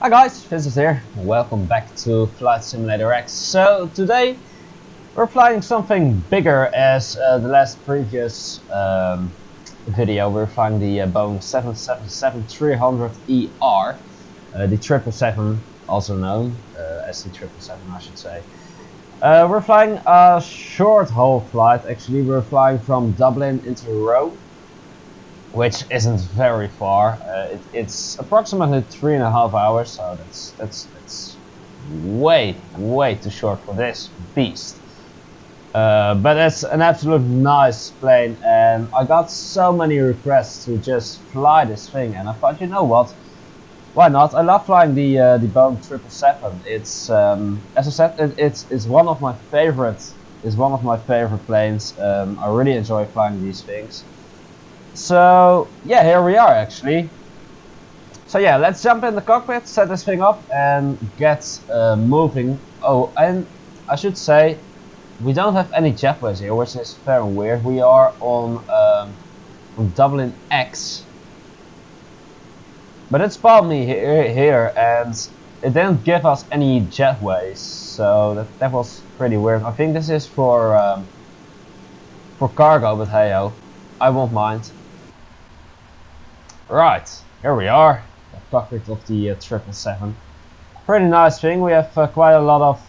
Hi guys, Vincent here. Welcome back to Flight Simulator X. So today we're flying something bigger as the last previous video. We're flying the Boeing 777-300ER, the 777, also known as the 777, I should say. We're flying a short haul flight. Actually, we're flying from Dublin into Rome, which isn't very far. It's approximately 3.5 hours, so that's way too short for this beast. But it's an absolute nice plane, and I got so many requests to just fly this thing, and I thought, you know what? Why not? I love flying the Boeing 777. It's as I said, it's one of my favorites. It's one of my favorite planes. I really enjoy flying these things. So yeah, here we are actually. So yeah, let's jump in the cockpit, set this thing up, and get moving. Oh, and I should say, we don't have any jetways here, which is very weird. We are on Dublin X, but it spawned me here, and it didn't give us any jetways, so that was pretty weird. I think this is for cargo, but hey ho, I won't mind. Right, here we are, the cockpit of the 777. Pretty nice thing. We have quite a lot of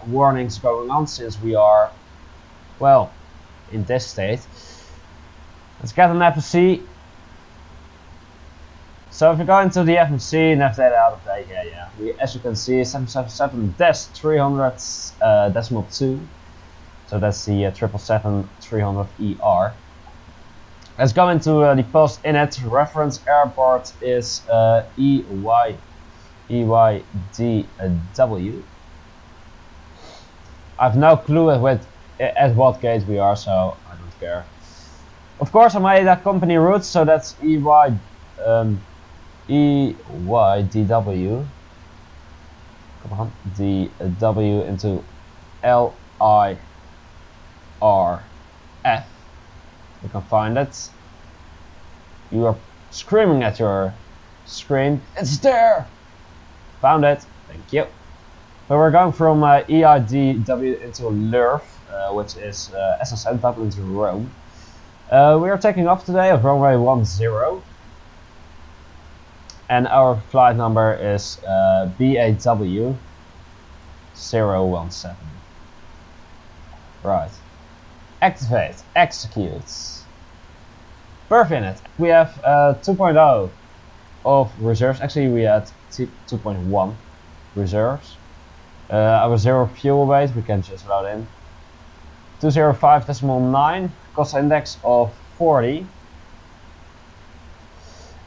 warnings going on since we are, well, in this state. Let's get an FSC. So if you go into the FSC, navigate out of date, yeah. As you can see, 777-300-2. So that's the 777-300ER. Let's go into the post init. Reference airport is EYDW. I've no clue at what gate we are, so I don't care. Of course, I made a company route, so that's EYDW. Come on, DW into LIRF. You can find it. You are screaming at your screen. It's there! Found it. Thank you. So we're going from EIDW into LIRF, which is, as I said, Dublin to Rome. We are taking off today at runway 10. And our flight number is BAW 017. Right. Activate, execute. Perfect. We have 2.0 of reserves. Actually, we had 2.1 reserves. Our zero fuel weight, we can just load in. 205.9, cost index of 40.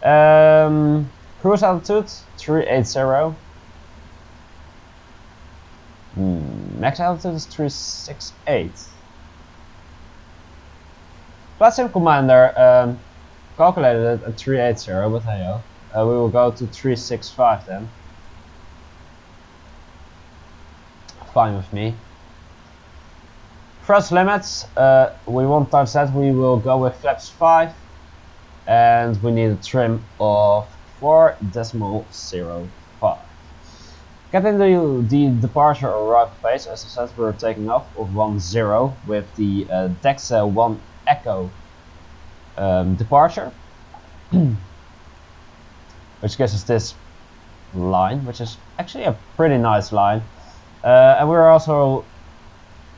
Cruise altitude 380. Max altitude is 368. Flight Sim Commander calculated it at 380, but hey ho. We will go to 365 then. Fine with me. Thrust limits, we want times that, we will go with flaps 5. And we need a trim of 4.05. Get into the departure arrival phase. As I said, we're taking off of 10 with the DEXA 1 Echo departure, which gives us this line, which is actually a pretty nice line. And we're also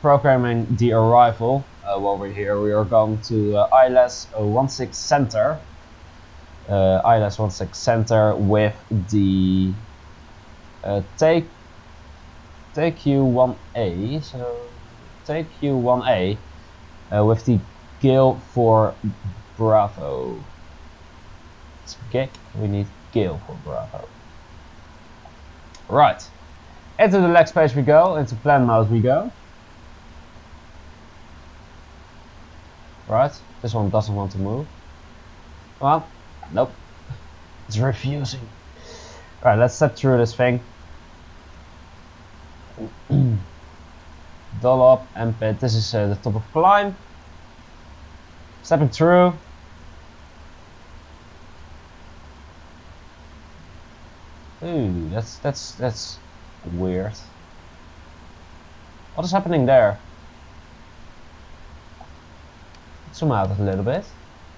programming the arrival. While we're here, we are going to ILS 16 center. ILS 16 center with the take you1A. So take you1A with the Gale for Bravo. It's GIG. We need Gale for Bravo. Right. Into the leg space we go. Into plan mode we go. Right, this one doesn't want to move. Come on. Nope. It's refusing. Right, let's step through this thing. Dollop, MPIT. This is the top of climb. Stepping through. Ooh, that's weird. What is happening there? Zoom out a little bit.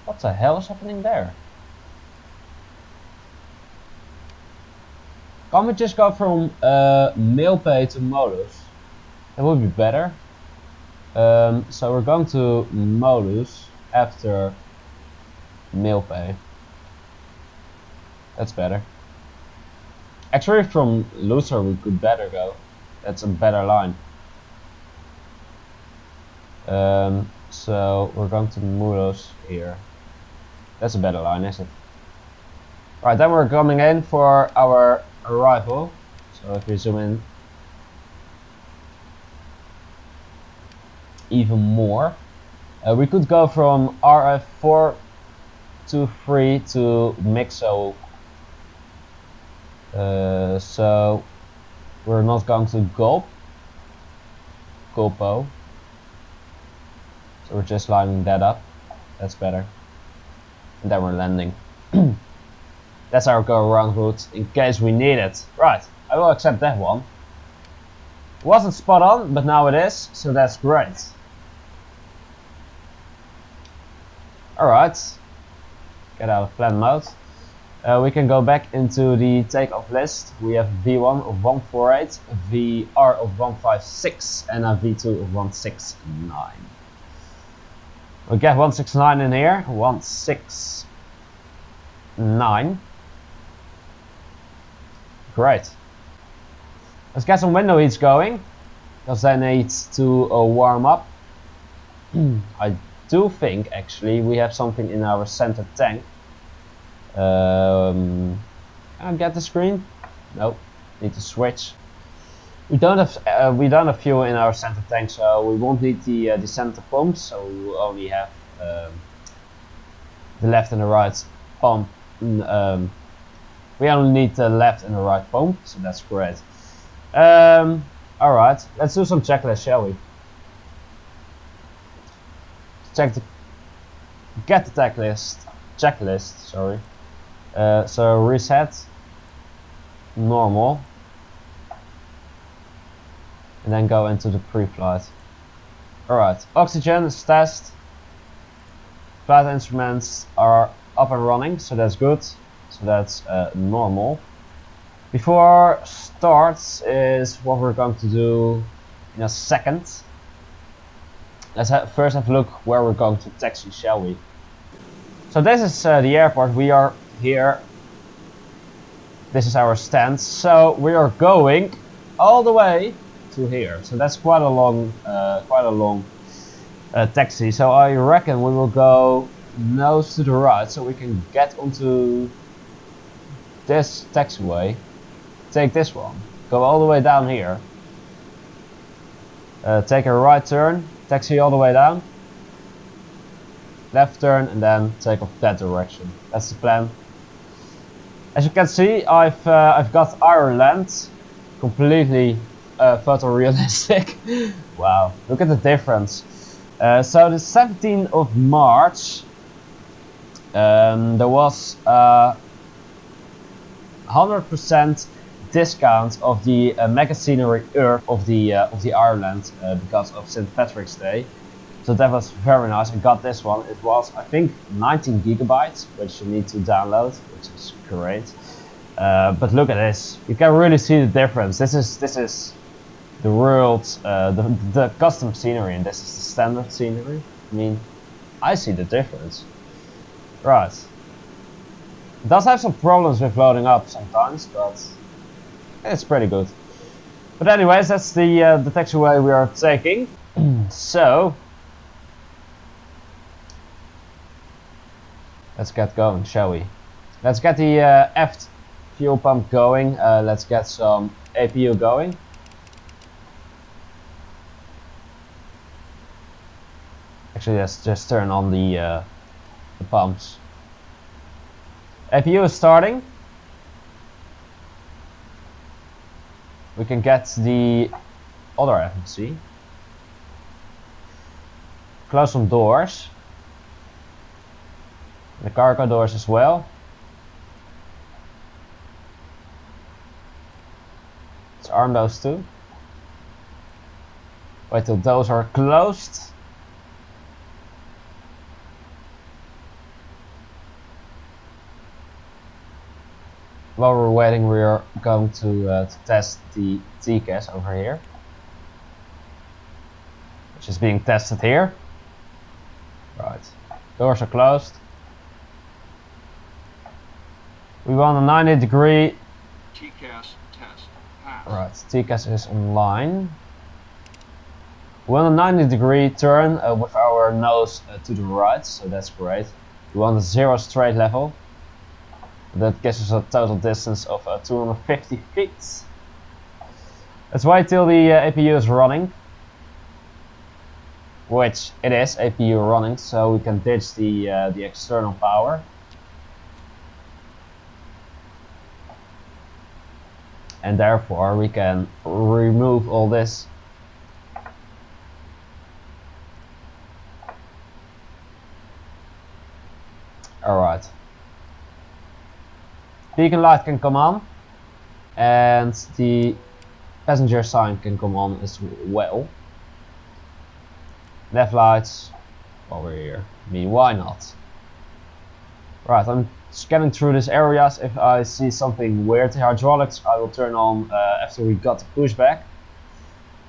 What the hell is happening there? Can't we just go from MailPay to modus? That would be better. So we're going to modus after MailPay. That's better. Actually, from loser we could better go. That's a better line. So we're going to modus here. That's a better line, is it? Right, then we're coming in for our arrival. So if we zoom in even more, we could go from RF423 to Mixo. So we're not going to Gulpo. So we're just lining that up. That's better. And then we're landing. That's our go around route in case we need it. Right, I will accept that one. Wasn't spot on, but now it is, so that's great. Alright, get out of plan mode. We can go back into the takeoff list. We have V1 of 148, a VR of 156 and a V2 of 169. We'll get 169 in here, 169. Great. Let's get some window heats going, because they need to warm up. I do think actually we have something in our center tank. Can I get the screen? Nope. Need to switch. We don't have fuel in our center tank, so we won't need the center pumps. So we will only have the left and the right pump. We only need the left and the right pump, so that's great. Alright, let's do some checklist, shall we? Get the checklist, sorry. So reset, normal, and then go into the pre-flight. Alright, oxygen is test. Flight instruments are up and running, so that's good. So that's normal. Before starts is what we're going to do in a second. Let's first have a look where we're going to taxi, shall we? So this is the airport. We are here. This is our stand. So we are going all the way to here. So that's quite a long taxi. So I reckon we will go nose to the right, so we can get onto this taxiway. Take this one. Go all the way down here. Take a right turn. Taxi all the way down. Left turn and then take off that direction. That's the plan. As you can see, I've got Ireland completely photorealistic. Wow, look at the difference. So the 17th of March, there was 100% discount of the Mega Scenery Earth of the Ireland because of St. Patrick's Day. So that was very nice. I got this one. It was, I think, 19 gigabytes, which you need to download, which is great. But look at this. You can really see the difference. This is the world, the custom scenery, and this is the standard scenery. I mean, I see the difference. Right. It does have some problems with loading up sometimes, but it's pretty good. But anyways, that's the taxiway we are taking. So let's get going, shall we? Let's get the aft fuel pump going. Let's get some APU going. Actually, let's just turn on the pumps. APU is starting. We can get the other FMC. Close some doors. The cargo doors as well. Let's arm those two. Wait till those are closed. While we're waiting, we are going to test the TCAS over here, which is being tested here. Right, doors are closed. We want a 90-degree. TCAS test pass. Right, TCAS is online. We want a 90-degree turn with our nose to the right, so that's great. We want a 0 straight level. That gives us a total distance of 250 feet. Let's wait till the APU is running. Which it is, APU running, so we can ditch the external power. And therefore we can remove all this. Alright. Beacon light can come on. And the passenger sign can come on as well. Nav lights while we're here. I mean, why not? Right, I'm scanning through these areas. If I see something weird, the hydraulics I will turn on after we got the pushback.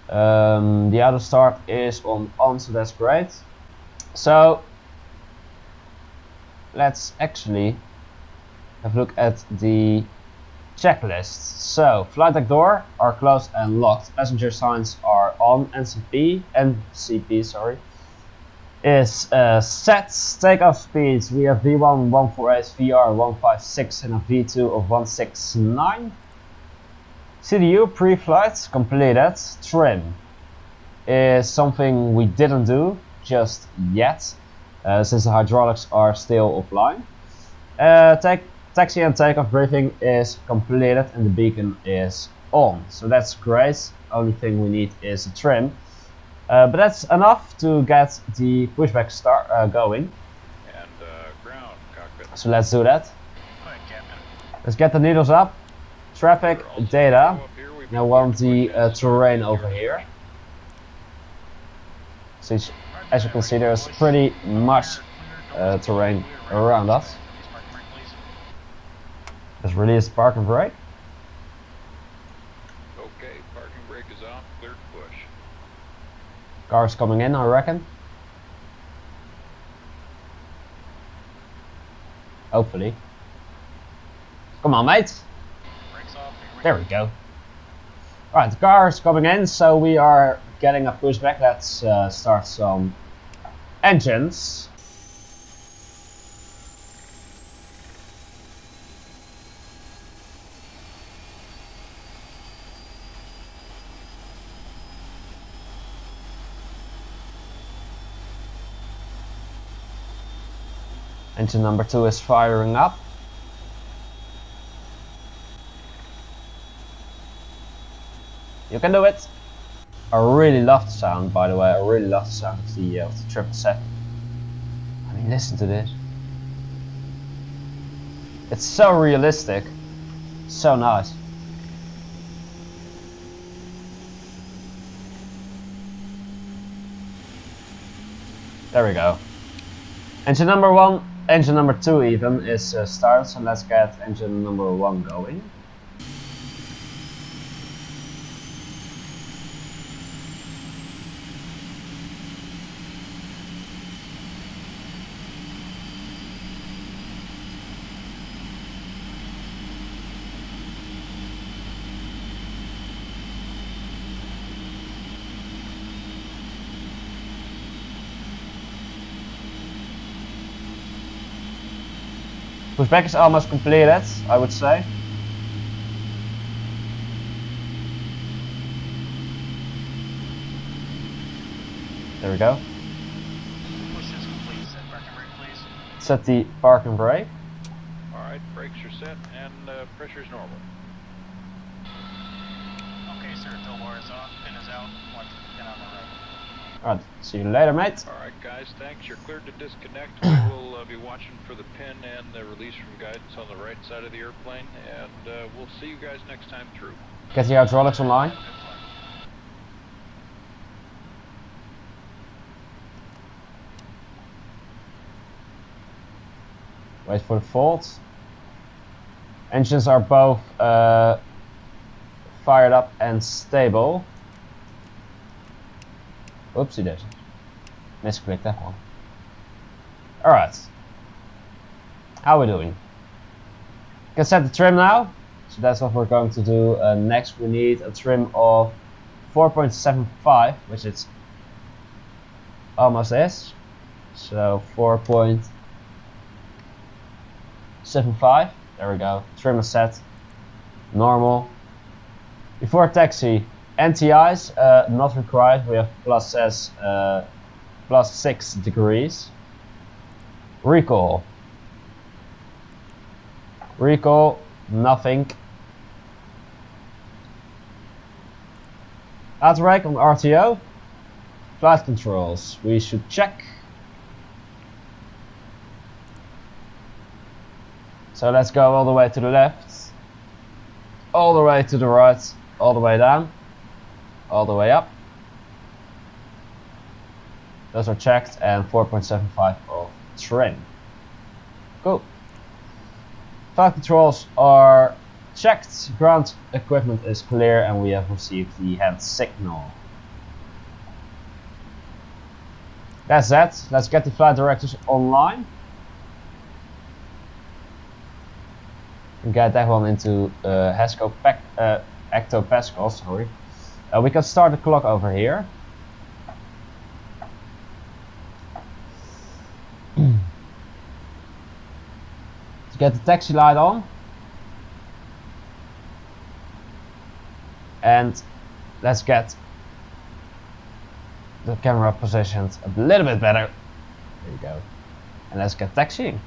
The auto start is on, so that's great. So let's actually have a look at the checklist. So flight deck door are closed and locked. Passenger signs are on. NCP, sorry, is set. Takeoff speeds, we have V1 148, VR 156 and a V2 of 169. CDU pre-flight completed. Trim is something we didn't do just yet, since the hydraulics are still offline. Taxi and takeoff briefing is completed and the beacon is on, so that's great. Only thing we need is a trim, but that's enough to get the pushback going. And ground cockpit. So let's do that. Let's get the needles up. Traffic data. Now want the terrain over here. So as you can see, there's pretty much terrain around us. Let's release park and brake. Okay, parking brake is off, clear to push. Cars coming in, I reckon. Hopefully. Come on, mate. There we go. Alright, the car is coming in, so we are getting a pushback. Let's start some engines. Engine number 2 is firing up. You can do it. I really love the sound, by the way. I really love the sound of the 777. I mean, listen to this. It's so realistic. So nice. There we go. Engine number 1, engine number 2 even is started, so let's get engine number 1 going. Pushback is almost completed, I would say. There we go. Push is complete. Set park and brake, please. Set the park and brake. Alright, brakes are set and pressure's normal. Okay, sir. Tow bar is off. Pin is out. Watch the pin on the right. Alright, see you later, mate. Alright guys, thanks. You're cleared to disconnect. We will be watching for the pin and the release from guidance on the right side of the airplane, and we'll see you guys next time through. Get the hydraulics online. Wait for the fault. Engines are both fired up and stable. Oopsie daisy. Misclicked that one. Alright. How are we doing? Can set the trim now. So that's what we're going to do. Next we need a trim of 4.75, which it's almost is. So 4.75. There we go. Trim is set. Normal. Before taxi, NTIs not required. We have plus 6 degrees. Recall. Recall, nothing. Outrake on RTO. Flight controls, we should check. So let's go all the way to the left, all the way to the right, all the way down, all the way up. Those are checked, and 4.75 of trim. Cool. Flight controls are checked, ground equipment is clear, and we have received the hand signal. That's that. Let's get the flight directors online. And get that one into hectopascal, sorry. We can start the clock over here. To get the taxi light on. And let's get the camera positioned a little bit better. There you go. And let's get taxiing.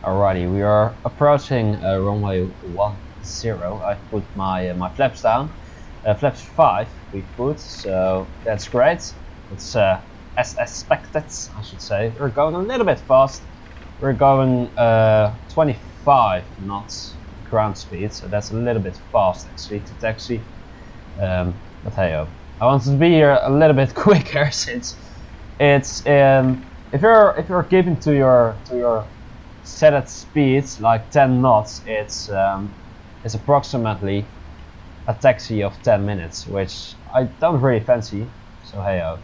Alrighty, we are approaching runway 10. I put my flaps down. Flaps 5 we put, so that's great. It's as expected, I should say. We're going a little bit fast. We're going 25 knots ground speed, so that's a little bit fast actually to taxi. But hey, I wanted to be here a little bit quicker since it's if you're keeping to your set at speeds like 10 knots, it's approximately a taxi of 10 minutes, which I don't really fancy. So hey ho.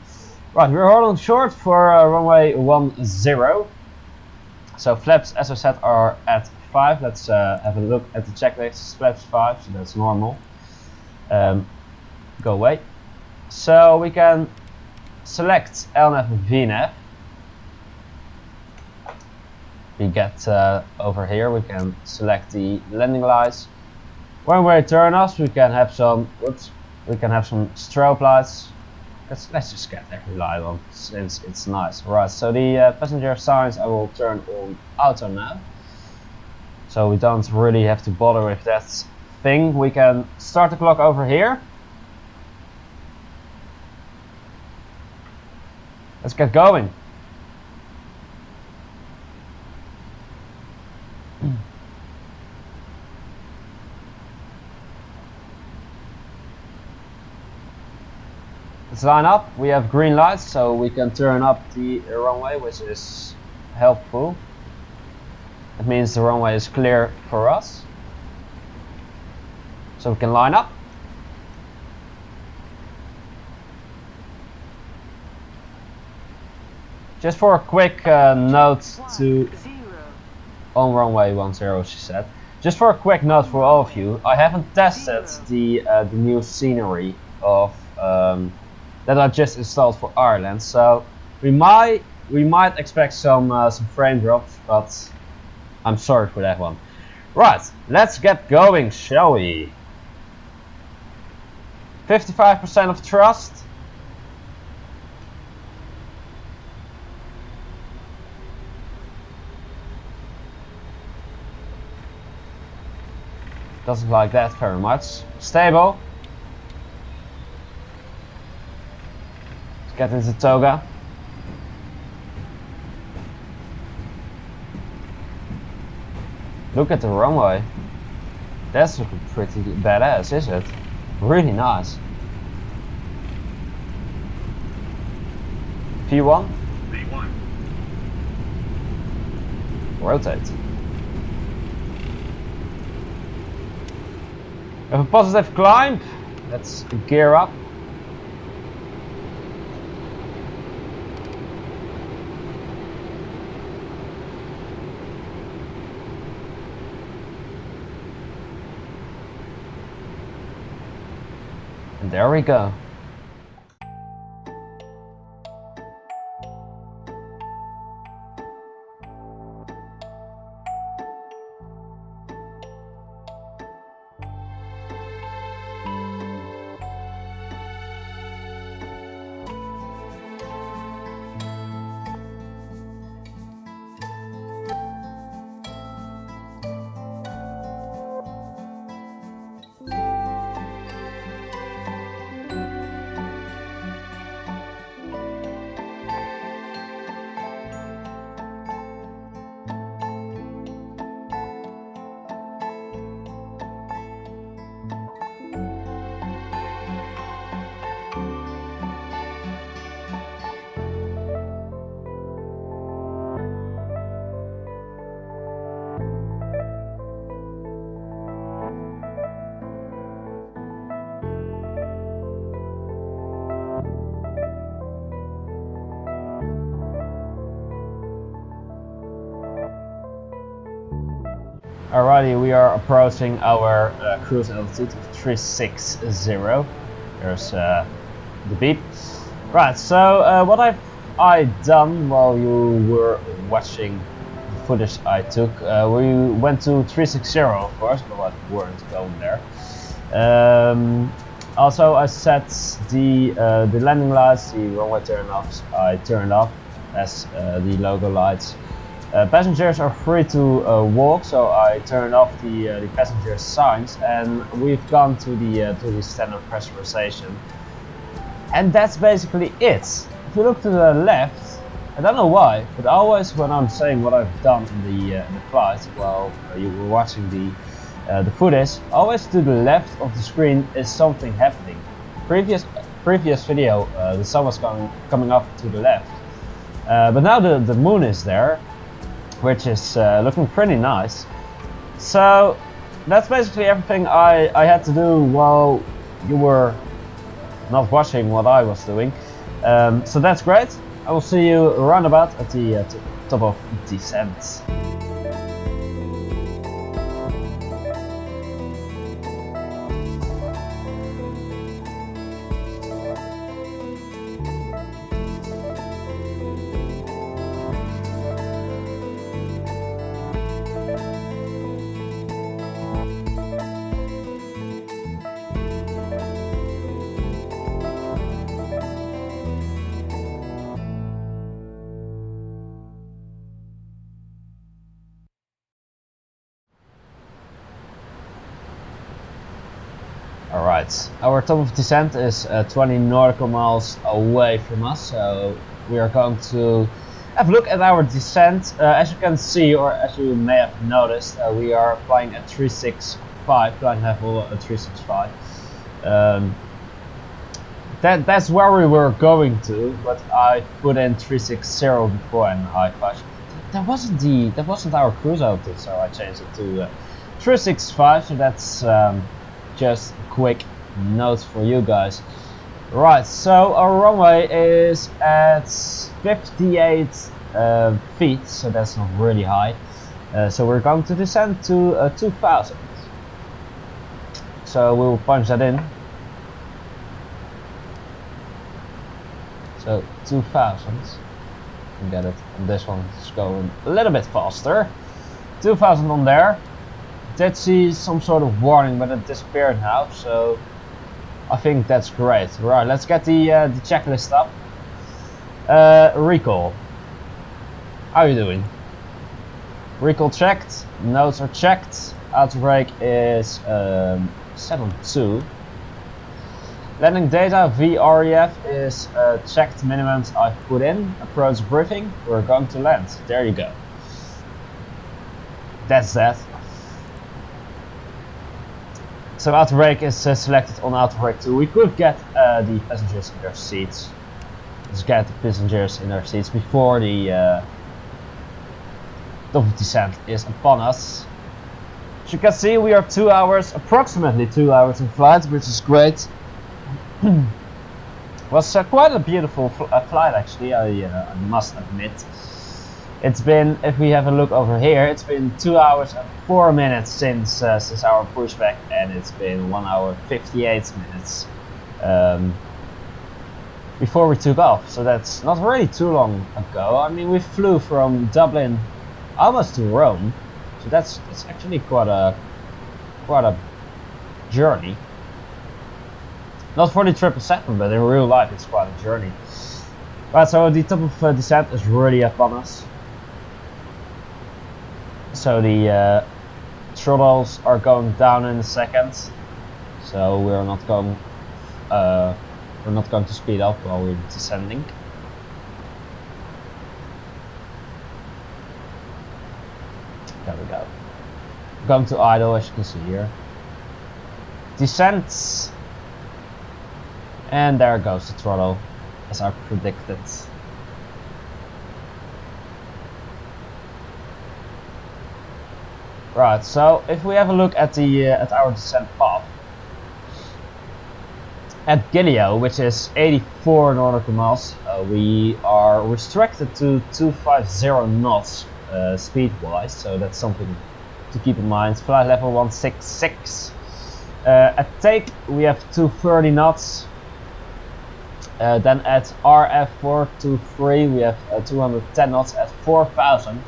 Right, we're holding short for runway 10. So flaps, as I said, are at 5. Let's have a look at the checklist. Flaps 5, so that's normal. Go away. So we can select LNAV and VNAV. We get over here, we can select the landing lights. When we turn off, we can have some strobe lights. Let's just get every light on since it's nice. Right, so the passenger signs I will turn on auto now. So we don't really have to bother with that thing. We can start the clock over here. Let's get going. let's line up. We have green lights, so we can turn up the runway, which is helpful. It means the runway is clear for us, so we can line up. Just for a quick note to on runway 10, she said. Just for a quick note for all of you, I haven't tested the new scenery of that I just installed for Ireland, so we might expect some frame drops, but I'm sorry for that one. Right, let's get going, shall we? 55% of thrust. Doesn't like that very much. Stable. Let's get into toga. Look at the runway. That's looking pretty badass, is it? Really nice. V1. V1. Rotate. We have a positive climb. Let's gear up. And there we go. Alrighty, we are approaching our cruise altitude of 360. There's the beep. Right, so what have I done while you were watching the footage I took? We went to 360, of course, but we weren't going there. Also, I set the landing lights, the runway turn-offs, I turned off as the logo lights. Passengers are free to walk, so I turned off the passenger signs, and we've gone to the standard pressurization, and that's basically it. If you look to the left, I don't know why, but always when I'm saying what I've done in the flight while you were watching the footage, always to the left of the screen is something happening. Previous video, the sun was coming up to the left, but now the moon is there, which is looking pretty nice. So that's basically everything I had to do while you were not watching what I was doing. So that's great. I will see you roundabout at the top of descent. Alright, our top of descent is 20 nautical miles away from us, so we are going to have a look at our descent. As you can see, or as you may have noticed, we are flying at 365, flying level 365. That's where we were going to, but I put in 360 before and I thought that wasn't our cruise altitude, so I changed it to 365. So that's just a quick note for you guys. Right, so our runway is at 58 feet, so that's not really high. So we're going to descend to 2000. So we'll punch that in. So 2000. You get it. And this one is going a little bit faster. 2000 on there. Did see some sort of warning, but it disappeared now. So I think that's great. Right, let's get the checklist up. Recall. How are you doing? Recall checked. Notes are checked. Outer brake is set on 2. Landing data VREF is checked. Minimums I've put in. Approach briefing. We're going to land. There you go. That's that. So outer brake is selected on outer brake 2. We could get the passengers in their seats. Let's get the passengers in their seats before the descent is upon us. As you can see, we are 2 hours, approximately 2 hours in flight, which is great. Was quite a beautiful flight actually, I must admit. It's been, if we have a look over here, it's been 2 hours and 4 minutes since our pushback, and it's been 1 hour 58 minutes before we took off. So that's not really too long ago. I mean, we flew from Dublin almost to Rome, so that's actually quite a journey. Not for the 777, but in real life it's quite a journey. Right, so the top of descent is really upon us. So the throttles are going down in a second. So we're not going to speed up while we're descending. There we go. Going to idle, as you can see here. Descents. And there goes the throttle, as I predicted. Right, so if we have a look at the at our descent path, at Gileo, which is 84 nautical miles, we are restricted to 250 knots speed-wise, so that's something to keep in mind. Flight level 166. At take we have 230 knots. Then at RF423 we have 210 knots at 4000.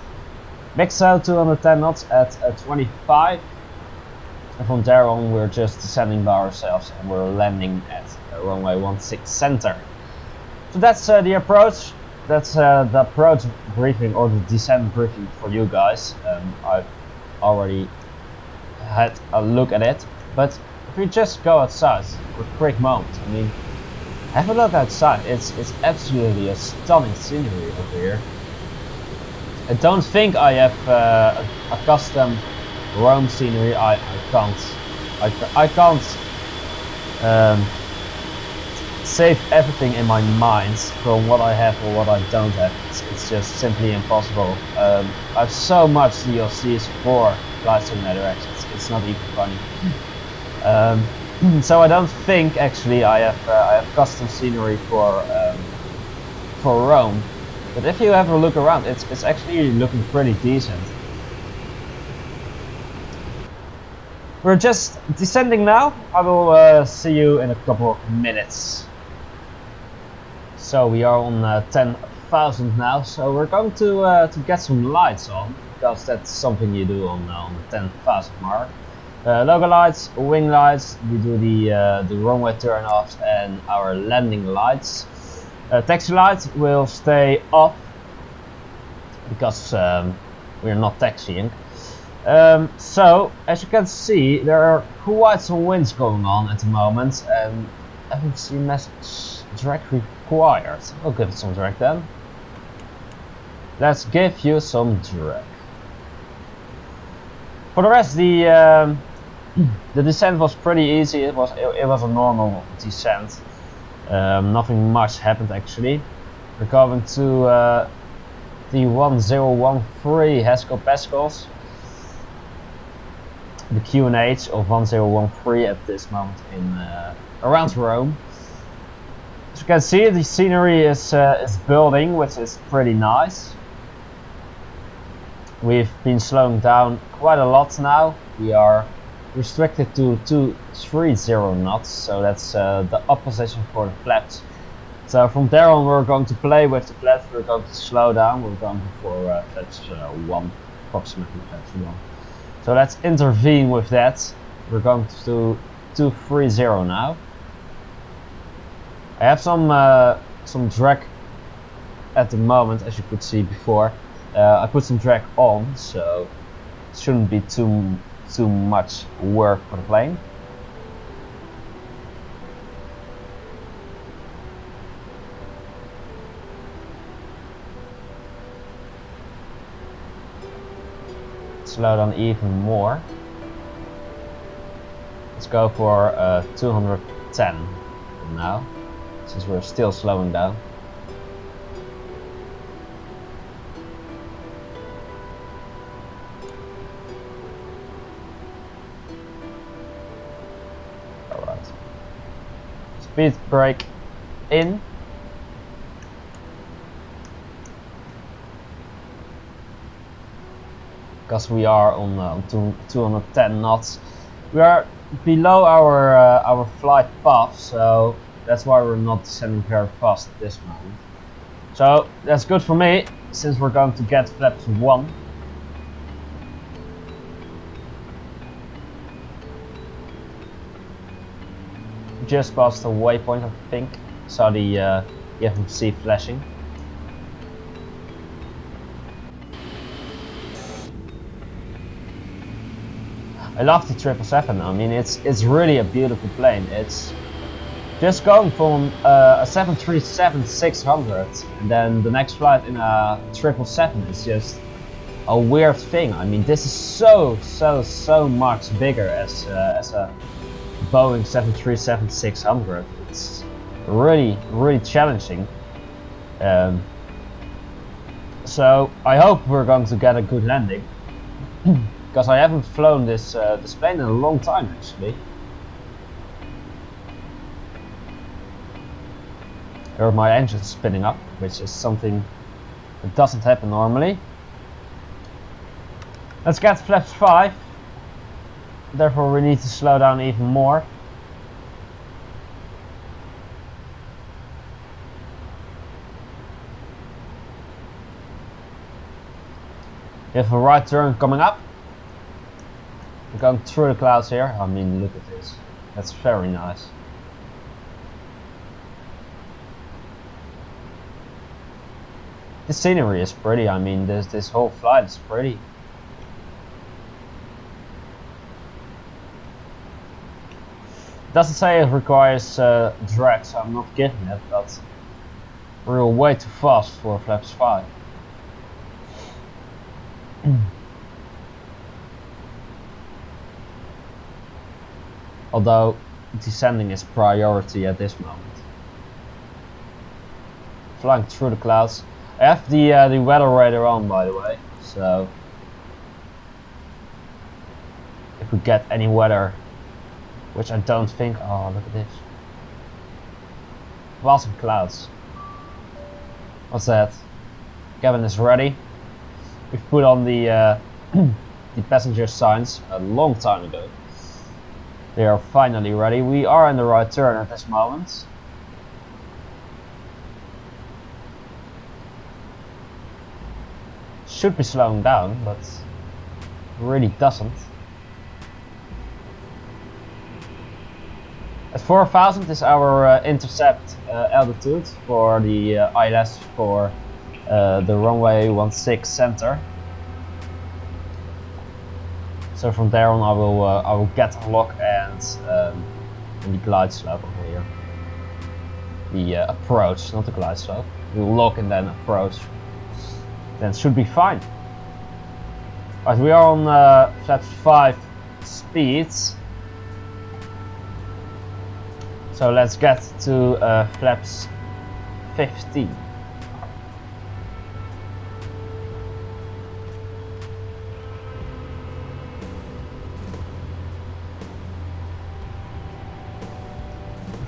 Mixo 210 knots at 25. And from there on we're just descending by ourselves and we're landing at runway 16 center. So that's the approach. That's the approach briefing or the descent briefing for you guys. I've already had a look at it, but if we just go outside for a quick moment, I mean, have a look outside. It's absolutely a stunning scenery over here. I don't think I have a custom Rome scenery. I can't save everything in my mind from what I have or what I don't have. It's just simply impossible. I have so much DLCs for Flight Simulator. It's not even funny. So I don't think actually I have custom scenery for Rome, but if you have a look around, it's actually looking pretty decent. We're just descending now. I will see you in a couple of minutes. So we are on 10,000 now. So we're going to get some lights on, because that's something you do on the 10,000 mark. Logo lights, wing lights, we do the runway turn-offs and our landing lights. Taxi lights will stay off because we're not taxiing. So as you can see, there are quite some winds going on at the moment, and FSX message drag required. I'll give it some drag then. Let's give you some drag. For the rest, the descent was pretty easy. It was a normal descent. Nothing much happened actually. We're going to the 1013 hectopascals. The QNH of 1013 at this moment in around Rome. As you can see, the scenery is building, which is pretty nice. We've been slowing down quite a lot now. We are restricted to 230 knots, so that's the opposition for the flaps. So from there on we're going to play with the flaps, we're going to slow down, we're going for flaps 1, approximately flaps 1. So let's intervene with that. We're going to do 230 now. I have some drag at the moment, as you could see before. I put some drag on, so it shouldn't be too much work for the plane. Slow down even more. Let's go for 210 now, since we're still slowing down. Alright. Speed brake in. Because we are on 210 knots. We are below our flight path, so that's why we're not descending very fast at this moment. So that's good for me, since we're going to get flaps 1. Just past the waypoint, I think. Saw the FMC flashing. I love the 777. I mean, it's really a beautiful plane. It's just going from a 737-600, and then the next flight in a 777 is just a weird thing. I mean, this is so much bigger as a Boeing 737-600. It's really challenging. So I hope we're going to get a good landing. Because I haven't flown this plane in a long time actually. Here my engine's spinning up, which is something that doesn't happen normally. Let's get flaps 5. Therefore we need to slow down even more. We have a right turn coming up. We're going through the clouds here. I mean, look at this. That's very nice. The scenery is pretty. I mean, this whole flight is pretty. Doesn't say it requires drag, so I'm not giving it, but we're way too fast for flaps 5. Although descending is priority at this moment. Flying through the clouds. I have the weather radar on, by the way, so if we get any weather, which I don't think. Oh, look at this. Well, some clouds. What's that? Cabin is ready. We've put on the the passenger signs a long time ago. They are finally ready. We are in the right turn at this moment. Should be slowing down, but really doesn't. At 4,000 is our intercept altitude for the ILS for the runway 16 center. So from there on, I will get a lock and the glide slope over here. The approach, not the glide slope. We'll lock and then approach. Then it should be fine. Right, we are on flaps 5 speeds. So So let's get to flaps 15.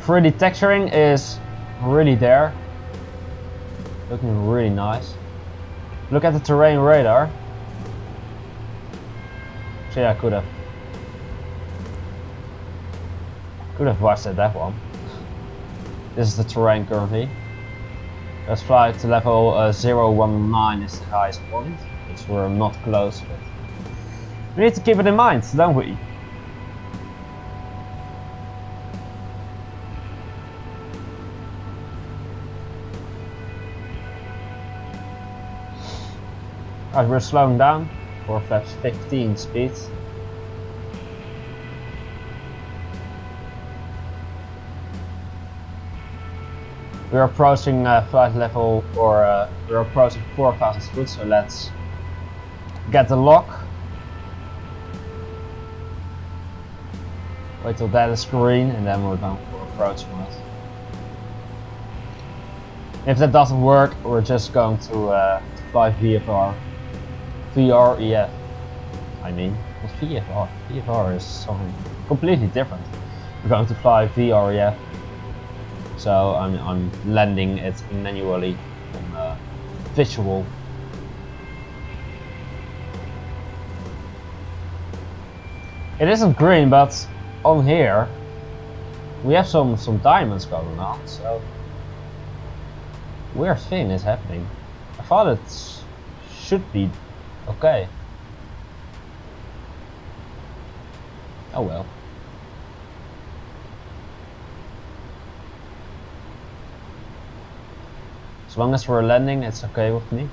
Free texturing is really there, looking really nice. Look at the terrain radar. So yeah, I could have watched that one. This is the terrain currently. Let's fly to level 019 is the highest point, which we're not close with. We need to keep it in mind, don't we? Alright, we're slowing down for flaps 15 speed. We're approaching flight level, or we're approaching 4,000 foot, so let's get the lock. Wait till that is green and then we're going for approach mode. If that doesn't work, we're just going to fly VREF. I mean, what's VFR? VFR is something completely different. We're going to fly VREF. So I'm landing it manually on visual. It isn't green, but on here we have some diamonds going on. So weird thing is happening. I thought it should be okay. Oh well. As long as we're landing, it's okay with me.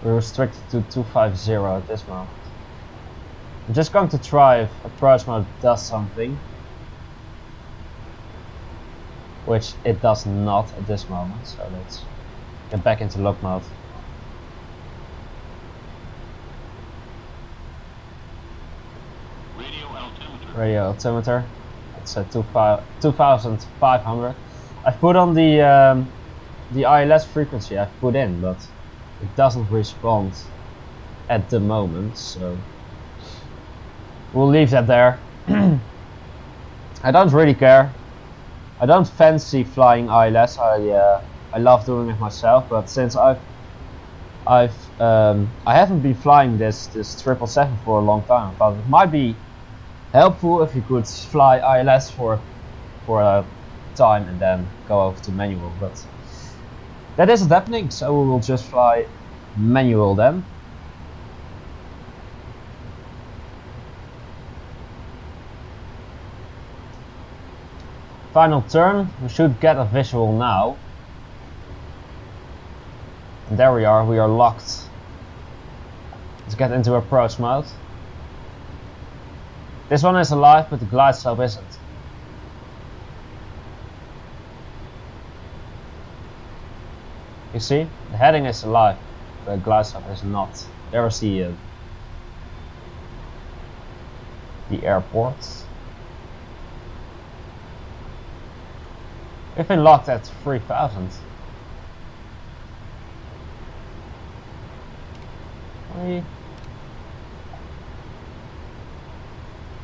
We're restricted to 250 at this moment. I'm just going to try if approach mode does something, which it does not at this moment. So let's get back into lock mode. Radio altimeter. It's at 2,500. I've put on the ILS frequency I've put in, but it doesn't respond at the moment, so we'll leave that there. I don't really care. I don't fancy flying ILS. I love doing it myself, but since I haven't been flying this 777 for a long time, but it might be helpful if you could fly ILS for a time and then go over to manual, but that isn't happening, so we will just fly manual then. Final turn, we should get a visual now. And there we are locked. Let's get into approach mode. This one is alive, but the glide slope isn't. You see, the heading is alive, but the glide slope is not. There is the airport. We've been locked at 3,000.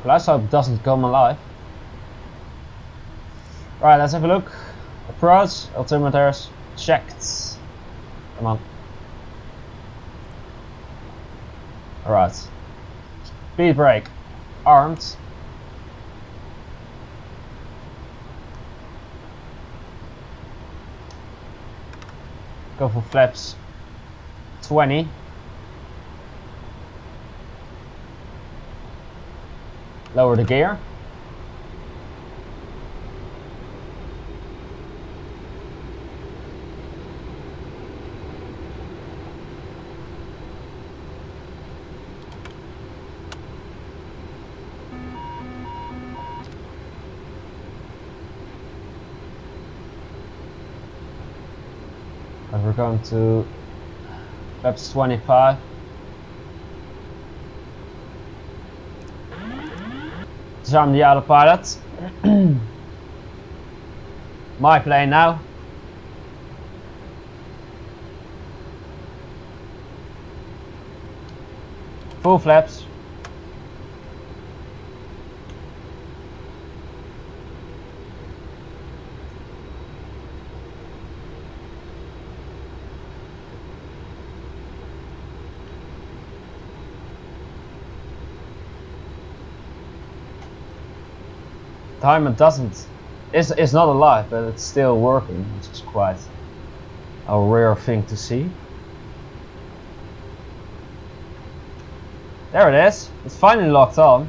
Glide slope doesn't come alive. Right, let's have a look. Approach, altimeters checked. Come on. Alright. Speed brake armed. Go for flaps 20. Lower the gear. And we're going to perhaps 25. So I'm the autopilot. My plane now. Full flaps. Timer doesn't, it's not alive, but it's still working, which is quite a rare thing to see. There it is, it's finally locked on.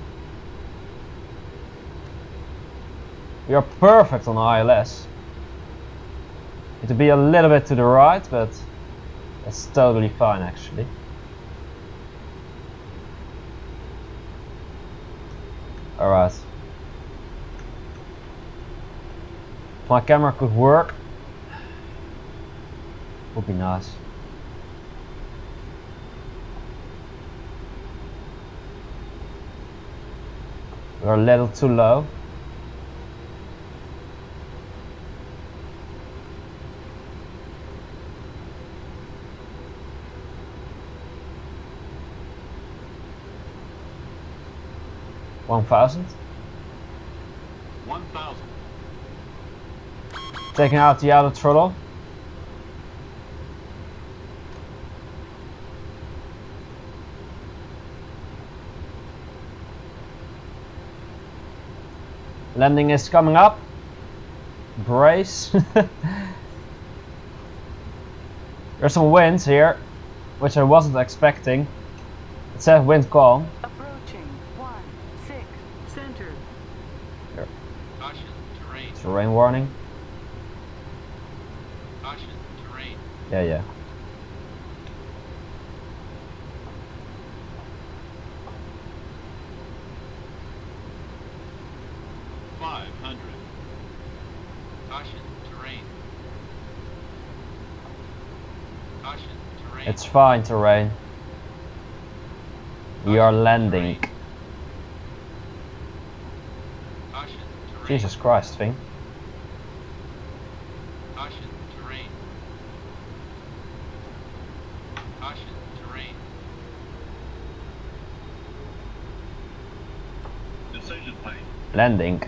We are perfect on ILS. Need to be a little bit to the right, but that's totally fine actually. Alright. If my camera could work, would be nice. We're a little too low. $1,000. 1,000. Taking out the outer throttle. Landing is coming up. Brace. There's some winds here, which I wasn't expecting. It says wind calm. Approaching 16 center. Here. Caution, terrain. It's a rain warning. Caution, terrain. Yeah. Caution, terrain. Caution, terrain. It's fine, terrain. We are landing. Caution, terrain. Jesus Christ, thing. Caution, terrain. Caution, terrain. Decision plane. Landing.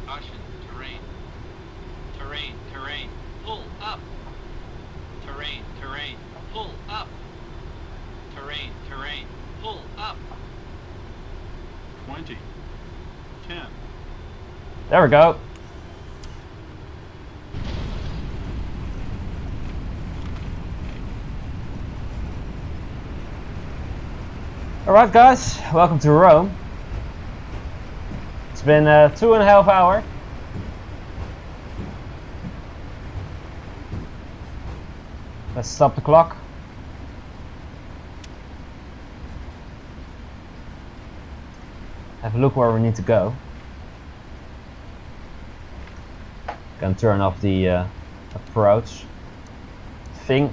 Caution, terrain. Terrain, terrain. Pull up. Terrain, terrain. Pull up. Terrain, terrain. Pull up. 20. 10. There we go. Alright guys, welcome to Rome. It's been 2.5 hours. Let's stop the clock. Have a look where we need to go. Can turn off the approach thing.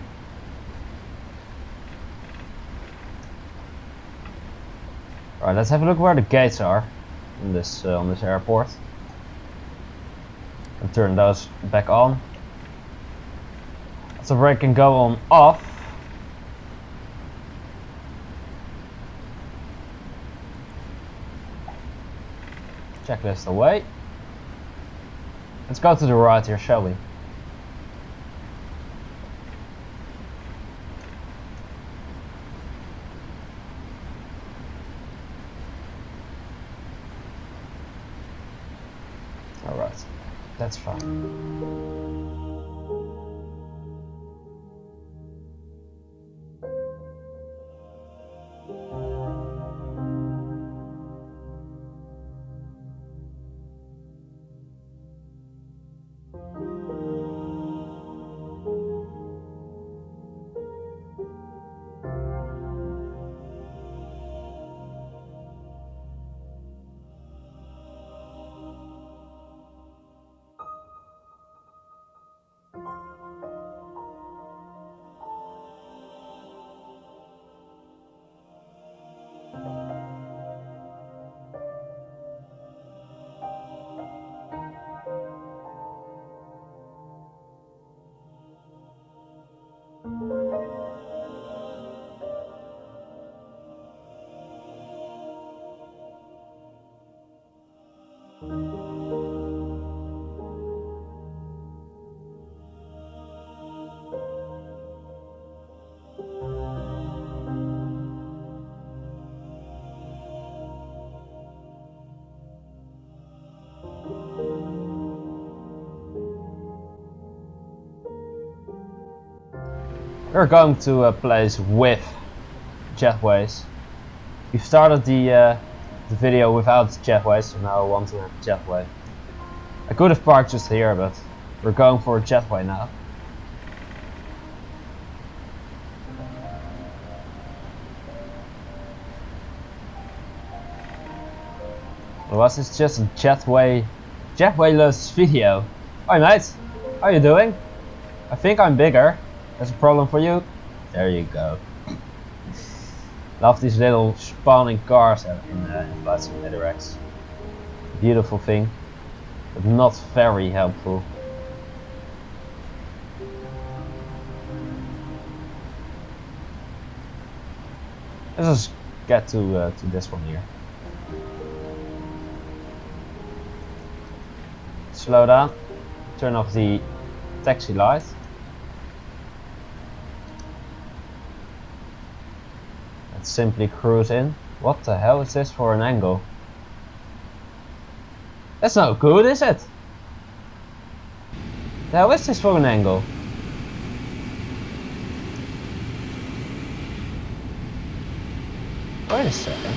Alright, let's have a look where the gates are on this airport. And turn those back on. So brake can go on off. Checklist away. Let's go to the right here, shall we? Alright, that's fine. We're going to a place with jetways. We started the video without jetways, so now I want to have a jetway. I could have parked just here, but we're going for a jetway now. Was this just a jetwayless video? Hi mate, how you doing? I think I'm bigger. That's a problem for you? There you go. Love these little spawning cars in Flight Simulator X. Beautiful thing, but not very helpful. Let's just get to this one here. Slow down, turn off the taxi light. Let's simply cruise in. What the hell is this for an angle? That's not good, is it? The hell is this for an angle? Wait a second.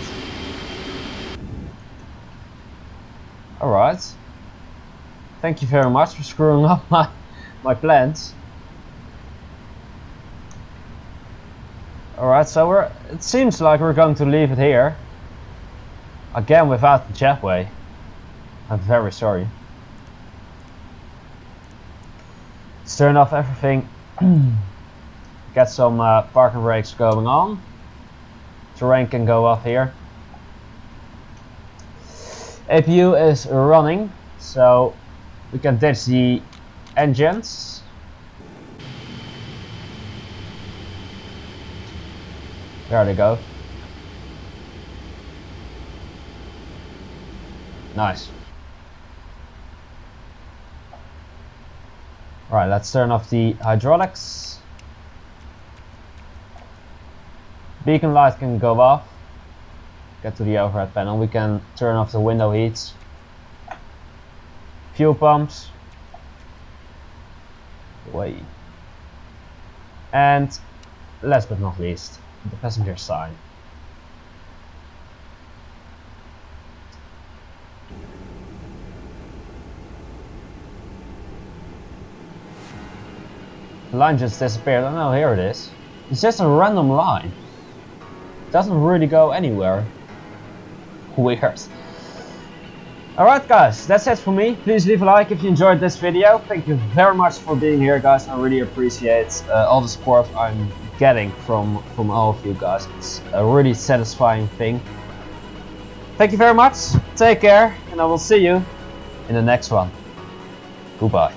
Alright. Thank you very much for screwing up my plans. Alright, so it seems like we're going to leave it here. Again without the jetway. I'm very sorry. Let's turn off everything. Get some parking brakes going on. Terrain can go off here. APU is running, so we can ditch the engines. There they go. Nice. Right, let's turn off the hydraulics. Beacon light can go off. Get to the overhead panel. We can turn off the window heats. Fuel pumps. Wait. And last but not least, the passenger side. The line just disappeared. Oh no, here it is. It's just a random line. It doesn't really go anywhere. Weird. Alright guys, that's it for me. Please leave a like if you enjoyed this video. Thank you very much for being here guys. I really appreciate all the support I'm getting from all of you guys. It's a really satisfying thing. Thank you very much. Take care and I will see you in the next one. Goodbye.